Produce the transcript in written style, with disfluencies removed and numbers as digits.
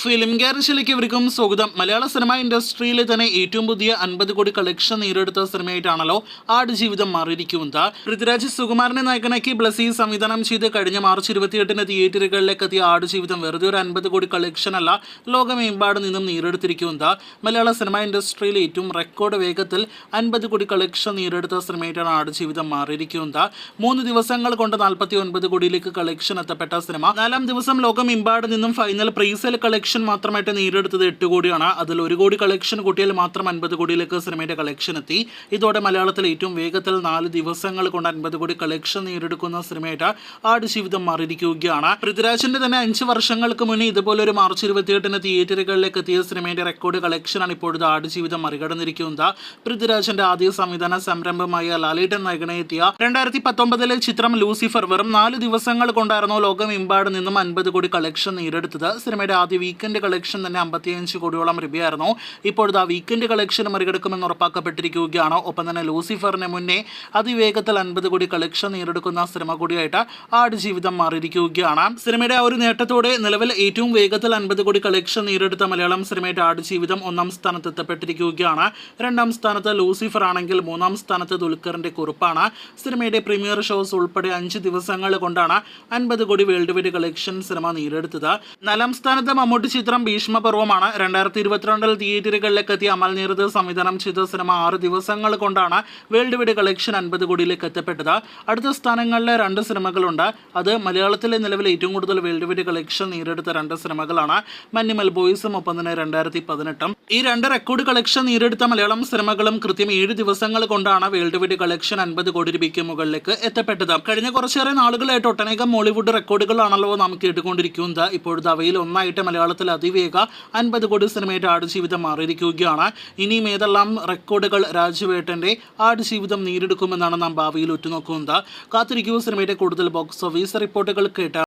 Film ഗ്യാരേജിലേക്ക് ഇവർക്കും സ്വാഗതം. മലയാള cinema ഇൻഡസ്ട്രിയിലെ തന്നെ ഏറ്റവും പുതിയ 50 കോടി കളക്ഷൻ നേടിയെടുത്ത സിനിമയായിട്ടാണല്ലോ ആടുജീവിതം മാറിയിരിക്കുന്നത്. പൃഥ്വിരാജ് സുകുമാരനെ നായകനാക്കി ബ്ലസി സംവിധാനം ചെയ്ത് കഴിഞ്ഞ മാർച്ച് 28-ന് തിയേറ്ററുകളിലേക്ക് എത്തിയ ആടുജീവിതം വെറുതെ ഒരു 50 കോടി കളക്ഷൻ അല്ല, ലോകമെമ്പാടും നിന്നും നേടിയെടുത്തിരിക്കുന്നത്. മലയാള സിനിമ ഇൻഡസ്ട്രിയിൽ ഏറ്റവും റെക്കോർഡ് വേഗത്തിൽ 50 കോടി കളക്ഷൻ നേടിയെടുത്ത സിനിമയായിട്ടാണ് ആടുജീവിതം മാറിയിരിക്കുന്നത്. 3 ദിവസങ്ങൾ കൊണ്ട് 49 കോടിയിലേക്ക് കളക്ഷൻ എത്തപ്പെട്ട സിനിമ 4-ാം ദിവസം ലോകമെമ്പാടും നിന്നും ഫൈനൽ പ്രീസെയിൽ കളക്ഷൻ മാത്രമായിട്ട് നേടിയെടുത്തത് 8 കോടിയാണ്. അതിൽ 1 കോടി കളക്ഷൻ കൂട്ടിയാൽ മാത്രം 50 കോടിയിലേക്ക് സിനിമയുടെ കളക്ഷൻ എത്തി. ഇതോടെ മലയാളത്തിൽ ഏറ്റവും വേഗത്തിൽ 4 ദിവസങ്ങൾ കൊണ്ട് 50 കോടി കളക്ഷൻ നേടിയെടുക്കുന്ന സിനിമയായിട്ട് ആടുജീവിതം മാറിയിരിക്കുകയാണ്. പൃഥ്വിരാജിന്റെ തന്നെ 5 വർഷങ്ങൾക്ക് മുന്നേ ഇതുപോലൊരു മാർച്ച് 28-ന് തിയേറ്ററുകളിലേക്ക് എത്തിയ സിനിമയുടെ റെക്കോർഡ് കളക്ഷനാണ് ഇപ്പോഴത്തെ ആടുജീവിതം മറികടന്നിരിക്കുന്നത്. പൃഥ്വിരാജിന്റെ ആദ്യ സംവിധാന സംരംഭമായ ലാലേട്ടൻ നായകനായി എത്തിയ 2019-ലെ ചിത്രം ലൂസിഫർ വെറും 4 ദിവസങ്ങൾ കൊണ്ടായിരുന്നു ലോകമെമ്പാടും നിന്നും 50 കോടി കളക്ഷൻ നേടിയെടുത്തത്. സിനിമയുടെ ആദ്യ വീക്കെൻഡ് കളക്ഷൻ തന്നെ 55 കോടിയോളം രൂപയായിരുന്നു. ഇപ്പോഴത്തെ വീക്കെൻഡ് കളക്ഷൻ മറികടക്കുമെന്ന് ഉറപ്പാക്കപ്പെട്ടിരിക്കുകയാണ്. ഒപ്പം തന്നെ ലൂസിഫറിന് മുന്നേ അതിവേഗത്തിൽ 50 കോടി കളക്ഷൻ നേടിയെടുക്കുന്ന സിനിമ കൂടിയായിട്ട് ആടുജീവിതം മാറിയിരിക്കുകയാണ്. സിനിമയുടെ ആ ഒരു നേട്ടത്തോടെ നിലവിൽ ഏറ്റവും വേഗത്തിൽ 50 കോടി കളക്ഷൻ നേടിയെടുത്ത മലയാളം സിനിമയുടെ ആടുജീവിതം 1-ാം സ്ഥാനത്ത് എത്തപ്പെട്ടിരിക്കുകയാണ്. 2-ാം സ്ഥാനത്ത് ലൂസിഫർ ആണെങ്കിൽ 3-ാം സ്ഥാനത്ത് ദുൽഖറിന്റെ കുറിപ്പാണ്. സിനിമയുടെ പ്രീമിയർ ഷോസ് ഉൾപ്പെടെ 5 ദിവസങ്ങൾ കൊണ്ടാണ് 50 കോടി വേൾഡ് വൈഡ് കളക്ഷൻ സിനിമ നേടിയെടുത്തത്. 4-ാം സ്ഥാനത്ത് മമ്മൂട്ടി ചിത്രം ഭീഷ്മപർവമാണ്. 2022-ൽ തിയേറ്ററുകളിലേക്ക് എത്തിയ അമൽ നീരദ് സംവിധാനം ചെയ്ത സിനിമ 6 ദിവസങ്ങൾ കൊണ്ടാണ് വേൾഡ് വൈഡ് കളക്ഷൻ 50 കോടിയിലേക്ക് എത്തപ്പെട്ടത്. അടുത്ത സ്ഥാനങ്ങളിലെ 2 സിനിമകളുണ്ട്. അത് മലയാളത്തിലെ നിലവിൽ ഏറ്റവും കൂടുതൽ വേൾഡ് വൈഡ് കളക്ഷൻ നേടിയെടുത്ത 2 സിനിമകളാണ്. മഞ്ഞുമൽ ബോയ്സും ഒപ്പം തന്നെ 2018. ഈ 2 റെക്കോർഡ് കളക്ഷൻ നേടിയെടുത്ത മലയാളം സിനിമകളും കൃത്യം 7 ദിവസങ്ങൾ കൊണ്ടാണ് വേൾഡ് വൈഡ് കളക്ഷൻ 50 കോടി രൂപയ്ക്ക് മുകളിലേക്ക് എത്തപ്പെട്ടത്. കഴിഞ്ഞ കുറച്ചേറെ നാളുകളായിട്ട് ഒട്ടനേകം മോളിവുഡ് റെക്കോർഡുകളാണല്ലോ നാം കേട്ടുകൊണ്ടിരിക്കുന്നത്. ഇപ്പോഴത്തെ അവയിൽ ഒന്നായിട്ട് മലയാളത്തിൽ അതിവേഗ 50 കോടി സിനിമയായിട്ട് ആടുജീവിതം മാറിയിരിക്കുകയാണ്. ഇനിയും ഏതെല്ലാം റെക്കോർഡുകൾ രാജുവേട്ടന്റെ ആടുജീവിതം നേടിയെടുക്കുമെന്നാണ് നാം ഭാവിയിൽ ഉറ്റുനോക്കുന്നത്. കാത്തിരിക്കൂ സിനിമയുടെ കൂടുതൽ ബോക്സ് ഓഫീസ് റിപ്പോർട്ടുകൾ കേട്ട